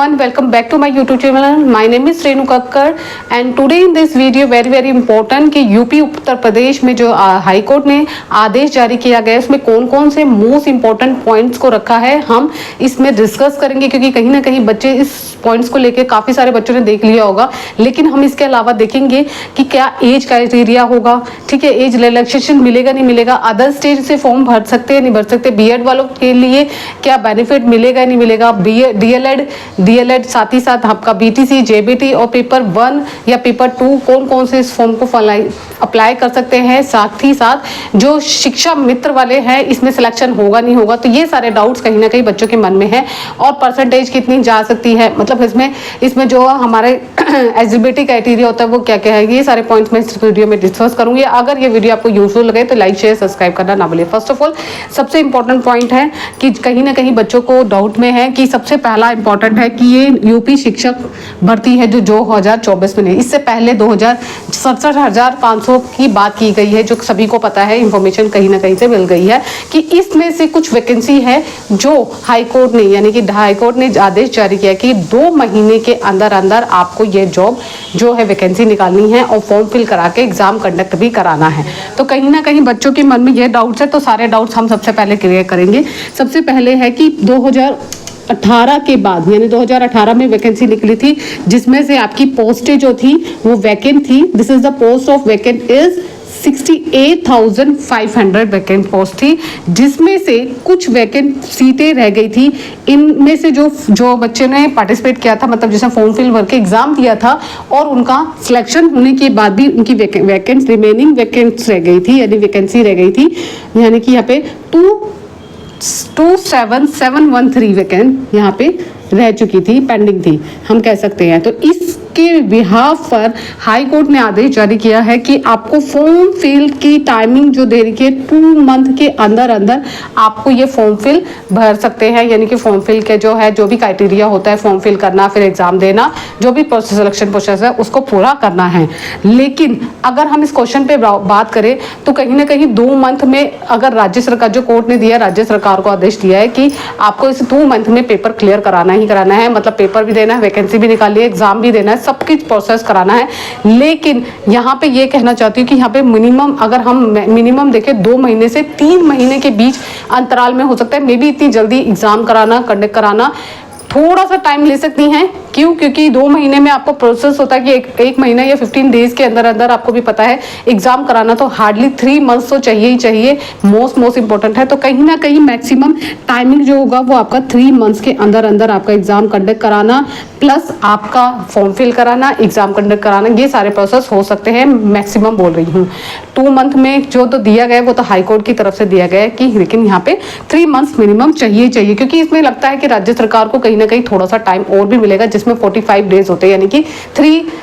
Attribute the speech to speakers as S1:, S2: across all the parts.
S1: everyone, welcome back to my YouTube channel. My name is Renu Kakkar and today in this video very important कि UP Uttar Pradesh में जो high court ने आदेश जारी किया गया है उसमें कौन कौन से मोस्ट इंपॉर्टेंट पॉइंट्स को रखा है हम इसमें डिस्कस करेंगे, क्योंकि कहीं ना कहीं बच्चे इस पॉइंट्स को लेकर काफ़ी सारे बच्चों ने देख लिया होगा, लेकिन हम इसके अलावा देखेंगे कि क्या एज क्राइटेरिया होगा, ठीक है, एज रिलैक्सेशन मिलेगा नहीं मिलेगा, अदर स्टेज से फॉर्म भर सकते हैं नहीं भर सकते, बीएड वालों के लिए क्या बेनिफिट मिलेगा नहीं मिलेगा, डीएलएड साथ ही साथ आपका बीटीसी, जेबीटी और पेपर 1 या पेपर 2 कौन कौन से इस फॉर्म को अप्लाई कर सकते हैं, साथ ही साथ जो शिक्षा मित्र वाले हैं इसमें सिलेक्शन होगा नहीं होगा। तो ये सारे डाउट्स कहीं ना कहीं बच्चों के मन में है। और परसेंटेज कितनी जा सकती है, मतलब इसमें जो हमारे एलिजिबिलिटी क्राइटेरिया होता है वो क्या क्या है, ये सारे पॉइंट्स मैं इस वीडियो में डिस्कस करूंगी। अगर ये वीडियो आपको यूजफुल लगे तो लाइक शेयर सब्सक्राइब करना ना भूलिए। फर्स्ट ऑफ ऑल सबसे इंपॉर्टेंट पॉइंट है कि कहीं ना कहीं बच्चों को डाउट में है कि सबसे पहला इंपॉर्टेंट है कि ये यूपी शिक्षक भर्ती है जो 2024 में नहीं, इससे पहले 67,500 की बात की गई है, जो सभी को पता है, इंफॉर्मेशन कहीं ना कहीं से मिल गई है कि इसमें से कुछ वैकेंसी है जो हाई कोर्ट ने यानी कि हाई कोर्ट ने आदेश जारी किया कि 2 महीने के अंदर अंदर आपको ये जॉब जो है वैकेंसी निकालनी है और फॉर्म फिल करा के एग्जाम कंडक्ट भी कराना है। तो कहीं ना कहीं बच्चों के मन में ये डाउट्स है, तो सारे डाउट्स हम सबसे पहले क्लियर करेंगे। सबसे पहले है कि 2018 के बाद यानी 2018 में वैकेंसी निकली थी जिसमें से आपकी पोस्टें जो थी वो वैकेंट थी। This is the post of vacant is 68,500 vacant post थी, जिसमें से कुछ वैकेंट सीटें रह गई थी। इनमें से जो बच्चे ने पार्टिसिपेट किया था, मतलब जिसने फॉर्म फिल भर के एग्जाम दिया था और उनका सिलेक्शन होने के बाद भी उनकी वैकेंट्स रिमेनिंग वैकेंट्स रह गई थी यानी वैकेंसी रह गई थी, यानी कि यहाँ पे 27713 वैकेंट यहाँ पे रह चुकी थी, पेंडिंग थी हम कह सकते हैं। तो इसके बिहाफ पर हाई कोर्ट ने आदेश जारी किया है कि आपको फॉर्म फिल की टाइमिंग जो दे रही है 2 मंथ के अंदर अंदर आपको ये फॉर्म फिल भर सकते हैं, यानी कि फॉर्म फिल के जो है जो भी क्राइटेरिया होता है फॉर्म फिल करना, फिर एग्जाम देना, जो भी प्रोसेस सिलेक्शन प्रोसेस है उसको पूरा करना है। लेकिन अगर हम इस क्वेश्चन पे बात करें तो कहीं ना कहीं 2 मंथ में अगर राज्य सरकार, जो कोर्ट ने दिया, राज्य सरकार को आदेश दिया है कि आपको इस 2 मंथ में पेपर क्लियर कराना ही कराना है, मतलब पेपर भी देना है, वैकेंसी भी निकालनी है, एग्जाम भी देना है, सब कुछ प्रोसेस कराना है। लेकिन यहाँ पे ये कहना चाहती हूँ कि यहाँ पे मिनिमम अगर हम मिनिमम देखें 2 महीने से 3 महीने के बीच अंतराल में हो सकता है। मे बी इतनी जल्दी एग्जाम कराना, कंडक्ट कराना थोड़ा सा टाइम ले सकती हैं। क्यों? क्योंकि 2 महीने में आपको प्रोसेस होता है कि एक महीना या 15 डेज के अंदर अंदर आपको भी पता है एग्जाम कराना, तो हार्डली 3 मंथ्स तो चाहिए ही चाहिए, मोस्ट इंपॉर्टेंट है। तो कहीं ना कहीं मैक्सिमम टाइमिंग जो होगा वो आपका 3 मंथ्स के अंदर अंदर आपका एग्जाम कंडक्ट कराना प्लस आपका फॉर्म फिल कराना, एग्जाम कंडक्ट कराना, ये सारे प्रोसेस हो सकते हैं। मैक्सिमम बोल रही हूँ 2 मंथ में जो तो दिया गया है वो तो हाई कोर्ट की तरफ से दिया गया है कि, लेकिन यहाँ पे 3 मंथ्स मिनिमम चाहिए, क्योंकि इसमें लगता है कि राज्य सरकार को कहीं ना कहीं थोड़ा सा टाइम और भी मिलेगा, जिसमें 45 डेज होते हैं, यानी कि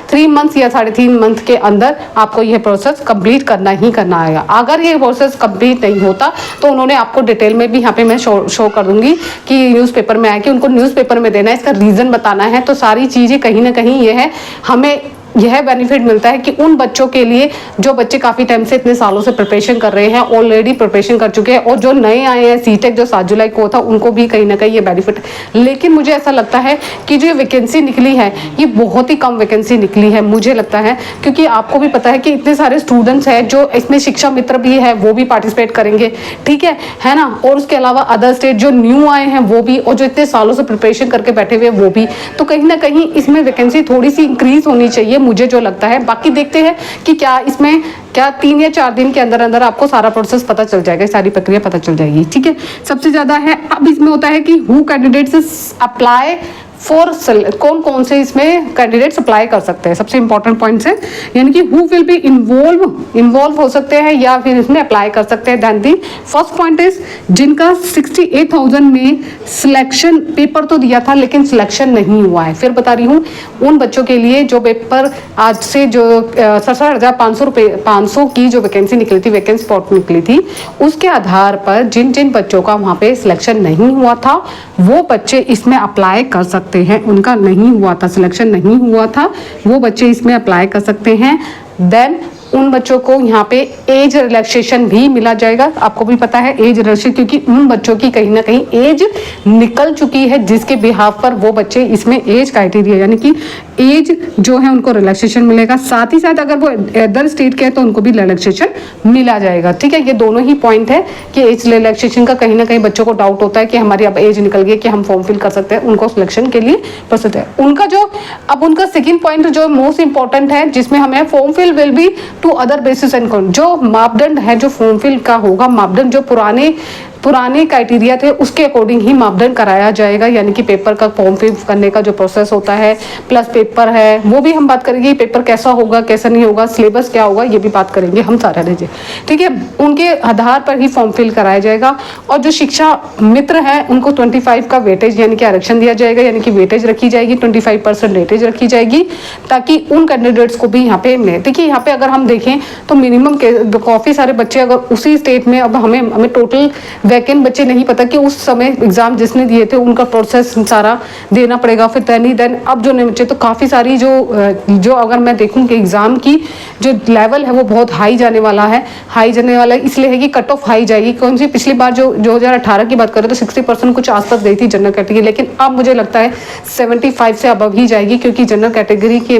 S1: 3 मंथ्स या 3.5 मंथ के अंदर आपको यह प्रोसेस कंप्लीट करना ही करना आएगा। अगर ये प्रोसेस कंप्लीट नहीं होता तो उन्होंने आपको डिटेल में भी यहाँ पे मैं शो कर दूंगी कि न्यूज़पेपर में आए कि उनको न्यूज़पेपर में देना है, इसका रीज़न बताना है। तो सारी चीज़ें कहीं ना कहीं ये है, हमें यह बेनिफिट मिलता है कि उन बच्चों के लिए जो बच्चे काफ़ी टाइम से इतने सालों से प्रिपरेशन कर रहे हैं, ऑलरेडी प्रिपरेशन कर चुके हैं, और जो नए आए हैं सीटेक जो 7 जुलाई को था उनको भी कहीं ना कहीं ये बेनिफिट। लेकिन मुझे ऐसा लगता है कि जो वैकेंसी निकली है ये बहुत ही कम वैकेंसी निकली है, मुझे लगता है, क्योंकि आपको भी पता है कि इतने सारे स्टूडेंट्स हैं जो इसमें शिक्षा मित्र भी है वो भी पार्टिसिपेट करेंगे, ठीक है ना, और उसके अलावा अदर स्टेट जो न्यू आए हैं वो भी, और जो इतने सालों से प्रिपरेशन करके बैठे हुए वो भी। तो कहीं ना कहीं इसमें वैकेंसी थोड़ी सी इंक्रीज होनी चाहिए, मुझे जो लगता है। बाकी देखते हैं कि क्या इसमें 3 या 4 दिन के अंदर अंदर आपको सारा प्रोसेस पता चल जाएगा, सारी प्रक्रिया पता चल जाएगी, ठीक है। सबसे ज्यादा है अब इसमें होता है कि हु कैंडिडेट्स अप्लाई फॉर, कौन कौन से इसमें कैंडिडेट्स अप्लाई कर सकते हैं, सबसे इंपॉर्टेंट पॉइंट्स है, यानी कि हु विल बी इन्वॉल्व हो सकते हैं या फिर इसमें अप्लाई कर सकते हैं। Than the first point is जिनका 68,000 में सिलेक्शन पेपर तो दिया था लेकिन सिलेक्शन नहीं हुआ है। फिर बता रही हूँ उन बच्चों के लिए जो पेपर आज से जो 67,500 की जो वैकेंसी निकली थी, वैकेंसी स्पॉट निकली थी, उसके आधार पर जिन जिन बच्चों का वहाँ पे सिलेक्शन नहीं हुआ था वो बच्चे इसमें अप्लाई कर सकते हैं। उनका नहीं हुआ था, सिलेक्शन नहीं हुआ था, वो बच्चे इसमें अप्लाई कर सकते हैं। देन उन बच्चों को यहाँ पे एज रिलैक्सेशन भी मिला जाएगा। आपको भी पता है एज रिलैक्सेशन, क्योंकि उन बच्चों की कहीं ना कहीं एज निकल चुकी है, जिसके बिहाफ पर वो बच्चे इसमें एज क्राइटेरिया यानी कि एज जो है उनको रिलैक्सेशन मिलेगा। साथ ही साथ अगर वो अदर स्टेट के हैं तो उनको भी रिलैक्सेशन मिला जाएगा। ठीक है, ये दोनों ही पॉइंट है कि एज रिलैक्सेशन का कहीं ना कहीं बच्चों को डाउट होता है कि हमारी अब एज निकल गई कि हम फॉर्म फिल कर सकते हैं, उनको सिलेक्शन के लिए प्रस्तुत है। उनका जो अब उनका सेकंड पॉइंट जो मोस्ट इंपॉर्टेंट है, जिसमें हमें form fill will be to other basis and जो मापदंड है जो फॉर्म फिल का होगा, मापदंड जो पुराने क्राइटेरिया थे उसके अकॉर्डिंग ही मापदंड कराया जाएगा। यानी कि पेपर का फॉर्म फिल करने का जो प्रोसेस होता है प्लस पेपर है, वो भी हम बात करेंगे। पेपर कैसा होगा कैसा नहीं होगा, सिलेबस क्या होगा, ये भी बात करेंगे हम सारा लीजिए। ठीक है, उनके आधार पर ही फॉर्म फिल कराया जाएगा। और जो शिक्षा मित्र है उनको 25 का वेटेज यानी कि आरक्षण दिया जाएगा, यानी कि वेटेज रखी जाएगी, 25% वेटेज रखी जाएगी, ताकि उन कैंडिडेट्स को भी यहाँ पे मिले। देखिए यहाँ पे अगर हम देखें तो मिनिमम काफ़ी सारे बच्चे अगर उसी स्टेट में, अब हमें टोटल वैकेंट बच्चे नहीं पता कि उस समय एग्जाम जिसने दिए थे उनका प्रोसेस सारा देना पड़ेगा, फिर देन अब जो नहीं बच्चे, तो काफ़ी सारी जो अगर मैं देखूं कि एग्जाम की जो लेवल है वो बहुत हाई जाने वाला है। इसलिए है कि कट ऑफ हाई जाएगी। कौन सी पिछली बार जो 2018 की बात करें तो 60% कुछ आसपास गई थी जनरल कैटेगरी, लेकिन अब मुझे लगता है 75 से अबव ही जाएगी, क्योंकि जनरल कैटेगरी के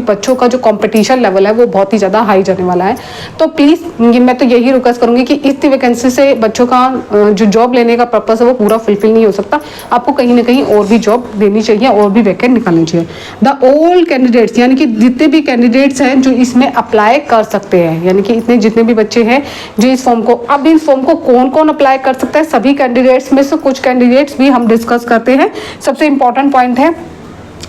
S1: बच्चों का जो कॉम्पिटिशन लेवल है वो बहुत ही ज़्यादा हाई जाने वाला है। तो प्लीज़ मैं तो यही रिक्वेस्ट करूंगी कि इस वैकेंसी से बच्चों का जो जॉब लेने का पर्पस है वो पूरा फुलफिल नहीं हो सकता। आपको कहीं ना कहीं और भी जॉब देनी चाहिए और भी वैकेंट निकालनी चाहिए। द ऑल कैंडिडेट्स यानी कि जितने भी कैंडिडेट्स हैं जो इसमें अप्लाई कर सकते हैं, यानी कि इतने जितने भी बच्चे हैं जो इस फॉर्म को, अब इस फॉर्म को कौन कौन अप्लाई कर सकता है, सभी कैंडिडेट्स में से कुछ कैंडिडेट्स भी हम डिस्कस करते हैं। सबसे इंपॉर्टेंट पॉइंट है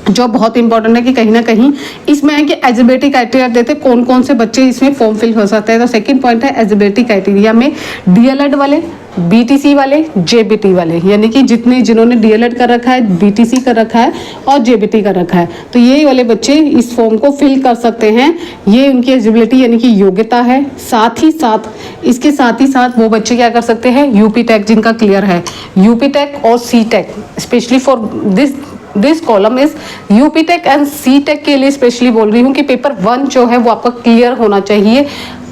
S1: जो बहुत इंपॉर्टेंट है कि कहीं ना कहीं इसमें है कि एलिजिबिलिटी क्राइटेरिया देते कौन कौन से बच्चे इसमें फॉर्म फिल हो सकते हैं। तो सेकंड पॉइंट है एलिजिबिलिटी क्राइटेरिया में डीएलएड वाले, बीटीसी वाले, जेबीटी वाले, यानी कि जिन्होंने डीएलएड कर रखा है, बीटीसी कर रखा है और जेबीटी कर रखा है, तो ये वाले बच्चे इस फॉर्म को फिल कर सकते हैं। ये उनकी एलिजिबिलिटी यानी कि योग्यता है। साथ ही साथ वो बच्चे क्या कर सकते हैं, यूपी टेक जिनका क्लियर है, यूपी टेक और C TET, specially for this column is UP TET and C TET के लिए स्पेशली बोल रही हूँ कि पेपर 1 जो है वो आपका क्लियर होना चाहिए।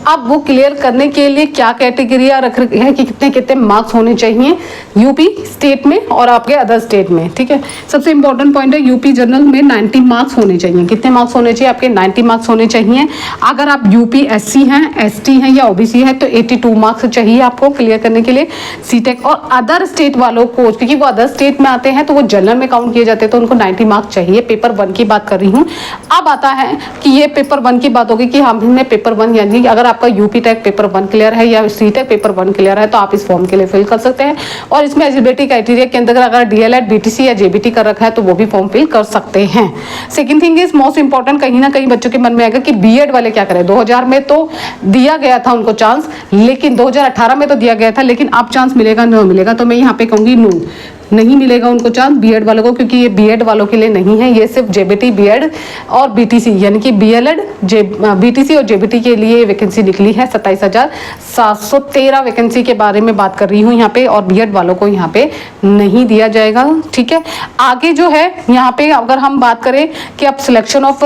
S1: अब वो क्लियर करने के लिए क्या कैटेगरिया रख रही है कि कितने कितने मार्क्स होने चाहिए यूपी स्टेट में और आपके अदर स्टेट में। ठीक है, सबसे इंपॉर्टेंट पॉइंट है यूपी जनरल में 90 मार्क्स होने चाहिए। कितने मार्क्स होने चाहिए आपके, 90 मार्क्स होने चाहिए। अगर आप यूपी एससी हैं, एसटी हैं या ओबीसी है तो 82 मार्क्स चाहिए आपको क्लियर करने के लिए। सीटेक और अदर स्टेट वालों को, क्योंकि वो अदर स्टेट में आते हैं तो वो जनरल में काउंट किए जाते हैं, तो उनको 90 मार्क्स चाहिए। पेपर 1 की बात कर रही हूँ। अब आता है कि ये पेपर 1 की बात होगी कि हमने पेपर 1 यानी अगर आपका यूपी टेक पेपर 1 क्लियर है या सी टेक पेपर 1 क्लियर है तो आप इस फॉर्म के लिए फिल कर सकते हैं। और इसमें एलिजिबिलिटी क्राइटेरिया के अंदर अगर डीएलएड, बीटीसी या जेबीटी कर रखा है तो वो भी फॉर्म फिल कर सकते हैं। Second thing is most important, कहीं ना कहीं बच्चों के मन में आएगा कि बीएड वाले क्या करें। 2000 में तो दिया गया था उनको चांस, लेकिन 2018 में तो दिया गया था, लेकिन अब चांस मिलेगा नहीं मिलेगा, तो मैं यहाँ पे कहूंगी नो, नहीं मिलेगा उनको चांस बीएड वालों को, क्योंकि ये बीएड वालों के लिए नहीं है, ये सिर्फ जेबीटी, बीएड और बीटीसी यानी कि बीएलएड, बीटीसी और जेबीटी के लिए वैकेंसी निकली है। 27,713 वैकेंसी के बारे में बात कर रही हूँ यहाँ पे, और बीएड वालों को यहाँ पे नहीं दिया जाएगा। ठीक है, आगे जो है यहाँ पे अगर हम बात करें कि आप सिलेक्शन ऑफ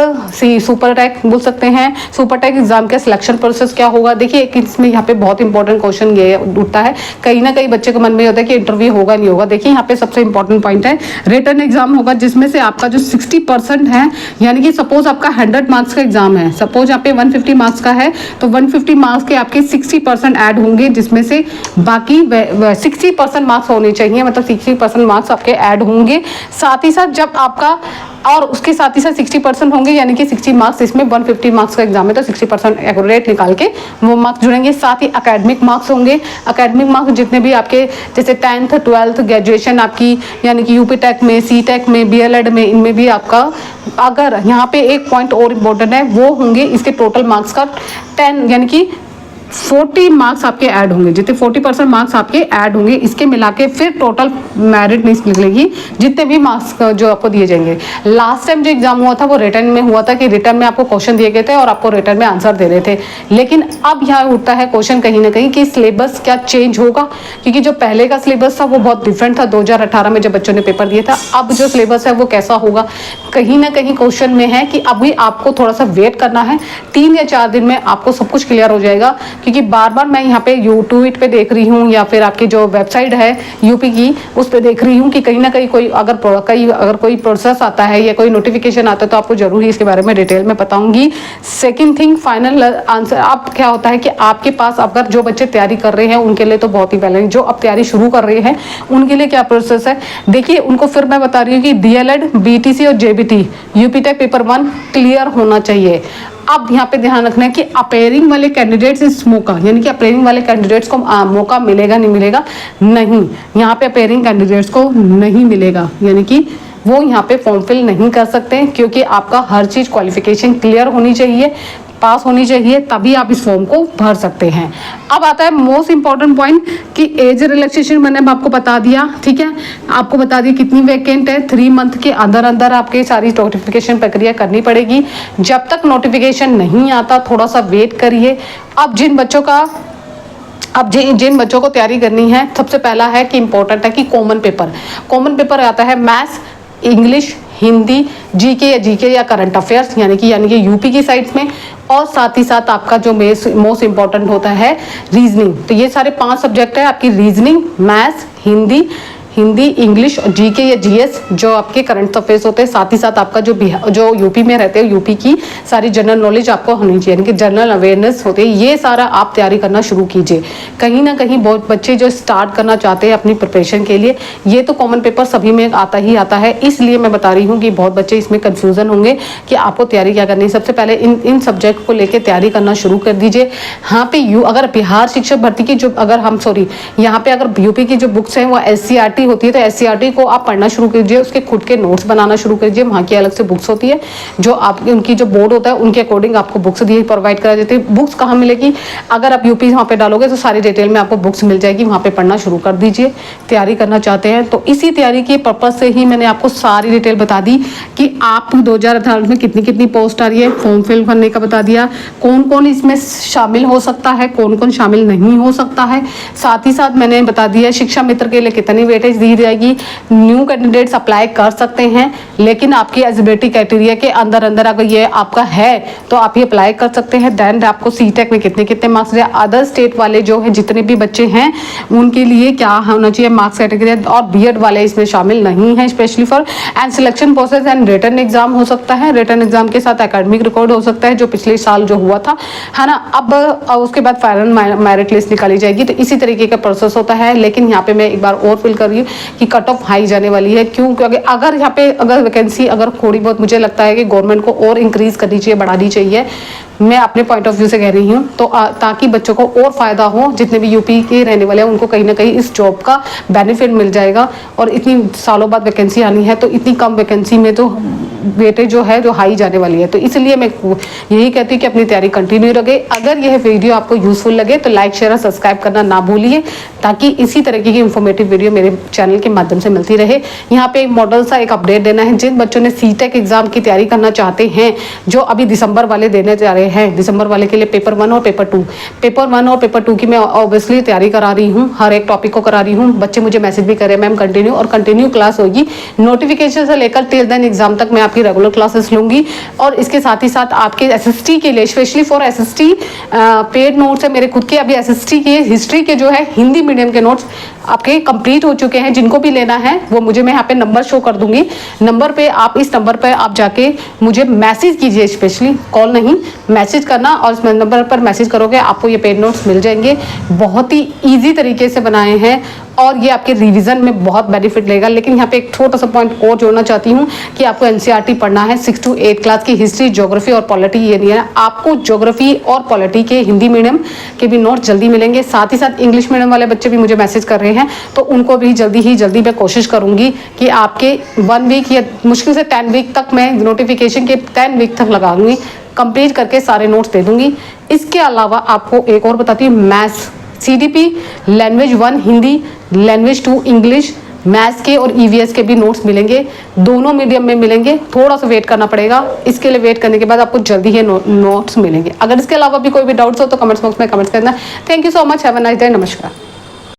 S1: सुपर टैक बोल सकते हैं, सुपर टैक एग्जाम का सिलेक्शन प्रोसेस क्या होगा। देखिए इसमें यहाँ पे बहुत इंपॉर्टेंट क्वेश्चन ये उठता है, कहीं ना कहीं बच्चे के मन में होता है कि इंटरव्यू होगा नहीं होगा। देखिए यहाँ पे सबसे इंपॉर्टेंट पॉइंट है रिटन एग्जाम होगा, जिसमें से आपका जो 60% है, यानी कि सपोज आपका 100 मार्क्स का एग्जाम है, सपोज यहाँ पे 150 मार्क्स का है तो 150 मार्क्स के आपके 60% ऐड होंगे, जिसमें से बाकी 60% मार्क्स होने चाहिए, मतलब 60% मार्क्स आपके ऐड होंगे। साथ ही साथ जब आपका और उसके साथ ही साथ 60% होंगे, यानी कि 60 मार्क्स, इसमें 150 मार्क्स का एग्जाम है तो 60% एक्यूरेट निकाल के वो मार्क्स जुड़ेंगे। साथ ही एकेडमिक मार्क्स होंगे, एकेडमिक मार्क्स जितने भी आपके जैसे 10th 12th ग्रेजुएशन आपकी, यानी कि यूपी टेक में, सी टेक में, बीएलएड में, इनमें भी आपका, अगर यहाँ पे एक पॉइंट और इम्पोर्टेंट है, वो होंगे इसके टोटल मार्क्स का 10 यानी कि 40 मार्क्स आपके ऐड होंगे, जितने 40% मार्क्स आपके ऐड होंगे, इसके मिला के फिर टोटल मेरिट लिस्ट निकलेगी जितने भी मार्क्स जो आपको दिए जाएंगे। लास्ट टाइम जो एग्जाम हुआ था वो रिटर्न में हुआ था कि रिटर्न में आपको क्वेश्चन दिए गए थे और आपको रिटर्न में आंसर दे रहे थे, लेकिन अब यहाँ उठता है क्वेश्चन कहीं ना कहीं कि सिलेबस क्या चेंज होगा, क्योंकि जो पहले का सिलेबस था वो बहुत डिफरेंट था 2018 में जब बच्चों ने पेपर दिया था। अब जो सिलेबस है वो कैसा होगा, कहीं ना कहीं क्वेश्चन में है कि अभी आपको थोड़ा सा वेट करना है, 3 या 4 दिन में आपको सब कुछ क्लियर हो जाएगा। क्योंकि बार बार मैं यहाँ पे यूट्यूब पे देख रही हूँ या फिर आपकी जो वेबसाइट है यूपी की उस पर देख रही हूँ कि कहीं ना कहीं कोई अगर कोई प्रोसेस आता है या कोई नोटिफिकेशन आता है तो आपको जरूर ही इसके बारे में डिटेल में बताऊंगी। सेकंड थिंग, फाइनल आंसर अब क्या होता है कि आपके पास अगर जो बच्चे तैयारी कर रहे हैं उनके लिए तो बहुत ही पहले, जो अब तैयारी शुरू कर रहे हैं उनके लिए क्या प्रोसेस है देखिए, उनको फिर मैं बता रही हूँ कि DLED, BTC और JBT यूपी टेक पेपर 1 क्लियर होना चाहिए। अब यहाँ पे ध्यान रखना है कि अपेयरिंग वाले कैंडिडेट्स इस मौका, यानी कि अपेयरिंग वाले कैंडिडेट्स को मौका मिलेगा नहीं मिलेगा, नहीं, यहाँ पे अपेयरिंग कैंडिडेट्स को नहीं मिलेगा, यानी कि वो यहाँ पे फॉर्म फिल नहीं कर सकते, क्योंकि आपका हर चीज क्वालिफिकेशन क्लियर होनी चाहिए, पास होनी चाहिए, तभी आप इस फॉर्म को भर सकते हैं। अब आता है मोस्ट इंपॉर्टेंट पॉइंट कि एज रिलैक्सेशन मैंने आपको बता दिया, ठीक है, आपको बता दिया कितनी वैकेंट है, 3 मंथ के अंदर अंदर आपके सारी नोटिफिकेशन प्रक्रिया करनी पड़ेगी। जब तक नोटिफिकेशन नहीं आता थोड़ा सा वेट करिए। अब जिन बच्चों को तैयारी करनी है, सबसे पहला है कि इंपॉर्टेंट है कि कॉमन पेपर आता है मैथ्स, इंग्लिश, हिंदी, जीके या करंट अफेयर्स, यानी कि यूपी की साइड्स में, और साथ ही साथ आपका जो मोस्ट इंपॉर्टेंट होता है रीजनिंग। तो ये सारे 5 सब्जेक्ट है आपकी, रीजनिंग, मैथ्स, हिंदी, इंग्लिश और जीके या जीएस जो आपके करंट अफेयर्स होते हैं। साथ ही साथ आपका जो यूपी में रहते हैं यूपी की सारी जनरल नॉलेज आपको होनी चाहिए, यानी कि जनरल अवेयरनेस होती है, ये सारा आप तैयारी करना शुरू कीजिए। कहीं ना कहीं बहुत बच्चे जो स्टार्ट करना चाहते हैं अपनी प्रिपरेशन के लिए, ये तो कॉमन पेपर सभी में आता ही आता है, इसलिए मैं बता रही हूँ कि बहुत बच्चे इसमें कन्फ्यूजन होंगे कि आपको तैयारी क्या करनी है। सबसे पहले इन सब्जेक्ट को लेकर तैयारी करना शुरू कर दीजिए। यहाँ पे अगर बिहार शिक्षक भर्ती की जो यहाँ पे अगर यूपी की जो बुक्स हैं वो SCRT होती है, तो SCRT को आप पढ़ना शुरू कीजिए, उसके खुद के नोट्स बनाना शुरू कीजिए। वहाँ की अलग से बुक्स होती है जो आपकी उनकी जो बोर्ड होता है उनके अकॉर्डिंग आपको बुक्स दी प्रोवाइड करा जाती है। बुक्स कहाँ मिलेगी, अगर आप यूपी वहाँ पे डालोगे तो सारी डिटेल में आपको बुक्स मिल जाएगी, वहाँ पे पढ़ना शुरू कर दीजिए। तैयारी करना चाहते हैं तो इसी तैयारी के पर्पज से ही मैंने आपको सारी डिटेल बता दी कि आप 2018 में कितनी पोस्ट आ रही है, फॉर्म फिल करने का बता दिया, कौन कौन इसमें शामिल हो सकता है, कौन कौन शामिल नहीं हो सकता है। साथ ही साथ मैंने बता दिया शिक्षा मित्र के लिए कितनी वेटेज दी जाएगी। न्यू कैंडिडेट्स अप्लाई कर सकते हैं, लेकिन आपकी एलिजिबिलिटी क्राइटेरिया के अंदर अगर ये आपका है तो आप ये अप्लाई कर सकते हैं। देन आपको सीटेक में कितने मार्क्स है। अदर स्टेट वाले जो है जितने भी बच्चे हैं उनके लिए क्या होना चाहिए मार्क्स कैटेगरी, और बीएड वाले इसमें शामिल नहीं है specially for and selection process and return exam हो सकता है। रिटर्न एग्जाम के साथ एकेडमिक रिकॉर्ड हो सकता है जो पिछले साल जो हुआ था, है ना। अब उसके बाद फाइनल मेरिट लिस्ट निकाली जाएगी, तो इसी तरीके का प्रोसेस होता है। लेकिन यहाँ पे मैं एक बार और फील कर रही हूँ कि कट ऑफ हाई जाने वाली है। क्यों? क्योंकि अगर यहाँ पे वैकेंसी थोड़ी बहुत मुझे लगता है कि गवर्नमेंट को और इंक्रीज करनी चाहिए, बढ़ानी चाहिए, मैं अपने पॉइंट ऑफ व्यू से कह रही हूँ, तो ताकि बच्चों को और फायदा हो, जितने भी यूपी के रहने वाले हैं उनको कहीं ना कहीं इस जॉब का बेनिफिट मिल जाएगा। और इतनी सालों बाद वैकेंसी आनी है तो इतनी कम वैकेंसी में तो वेटेज जो है जो हाई जाने वाली है। तो इसलिए मैं यही कहती हूँ कि अपनी तैयारी कंटिन्यू रखे। अगर यह वीडियो आपको यूजफुल लगे तो लाइक शेयर और सब्सक्राइब करना ना भूलिए, ताकि इसी तरीके की इंफॉर्मेटिव वीडियो मेरे चैनल के माध्यम से मिलती रहे। यहाँ पे एक मॉडल सा एक अपडेट देना है, जिन बच्चों ने सीटेक एग्जाम की तैयारी करना चाहते हैं, जो अभी दिसंबर वाले देने जा रहे हैं, दिसंबर वाले के लिए पेपर 1 और पेपर 2 की मैं ऑब्वियसली तैयारी करा रही हूँ, हर एक टॉपिक को करा रही हूँ। बच्चे मुझे मैसेज भी करे मैम कंटिन्यू क्लास होगी, नोटिफिकेशन से लेकर टिल देन एग्जाम तक मैं आपकी रेगुलर क्लासेस लूंगी। और इसके साथ ही साथ आपके एसएसटी के लिए specially for SST paid notes है मेरे खुद के। अभी एसएसटी के हिस्ट्री के जो है हिंदी मीडियम के नोट्स आपके कंप्लीट हो चुके हैं। जिनको भी लेना है वो मुझे, मैं यहाँ पे नंबर शो कर दूंगी, नंबर पे आप इस नंबर पे आप जाके मुझे मैसेज कीजिए, स्पेशली कॉल नहीं मैसेज करना, और इस नंबर पर मैसेज करोगे आपको ये पेड नोट्स मिल जाएंगे। बहुत ही ईजी तरीके से बनाए हैं और ये आपके रिवीजन में बहुत बेनिफिट लेगा। लेकिन यहाँ पे एक छोटा सा पॉइंट और जोड़ना चाहती हूँ कि आपको एनसीईआरटी पढ़ना है 6 to 8 क्लास की, हिस्ट्री ज्योग्राफी और पॉलिटी ये नहीं है। आपको ज्योग्राफी और पॉलिटी के हिंदी मीडियम के भी नोट्स जल्दी मिलेंगे। साथ ही साथ इंग्लिश मीडियम वाले बच्चे भी मुझे मैसेज कर रहे हैं हैं तो उनको भी जल्दी मैं कोशिश करूंगी कि आपके 1 वीक या मुश्किल से 10 वीक तक मैं नोटिफिकेशन के 10 वीक तक लगाऊंगी, कंप्लीट करके सारे नोट्स दे दूंगी। इसके अलावा आपको एक और बताती हूँ, maths CDP language 1 Hindi, language 2 English, maths के और EVS के भी नोट्स मिलेंगे, दोनों मीडियम में मिलेंगे। थोड़ा सा वेट करना पड़ेगा, इसके लिए वेट करने के बाद आपको जल्दी ही नोट्स मिलेंगे। अगर इसके अलावा भी कोई भी डाउट्स हो तो कमेंट्स बॉक्स में कमेंट्स करना। Thank you so much, have a nice day, नमस्कार।